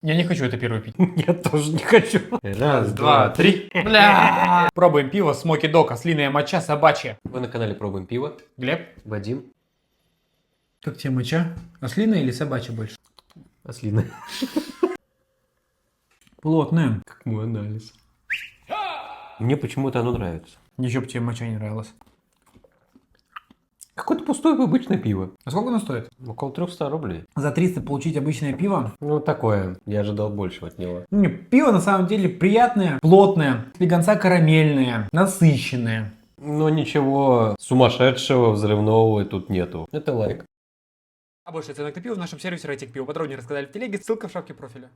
Я не хочу это первый пить. Я тоже не хочу. Раз, Два, три. Бля! Пробуем пиво Смоки Дог, ослиная моча собачья. Вы на канале Пробуем пиво. Глеб, Вадим. как тебе моча? Ослиная или собачья больше? Ослиная. Плотная. Как мой анализ. Мне почему-то оно нравится. Ничего бы тебе моча не нравилась. Какое-то пустое обычное пиво. А сколько оно стоит? Около 300 рублей. За 300 получить обычное пиво. Ну, такое. Я ожидал большего от него. Не, пиво на самом деле приятное, плотное, слегонца карамельное, насыщенное. Но ничего сумасшедшего, взрывного тут нету. Это лайк. А больше оценок на пиво в нашем сервисе Рейтинг Пиво. Подробнее рассказали в телеге, ссылка в шапке профиля.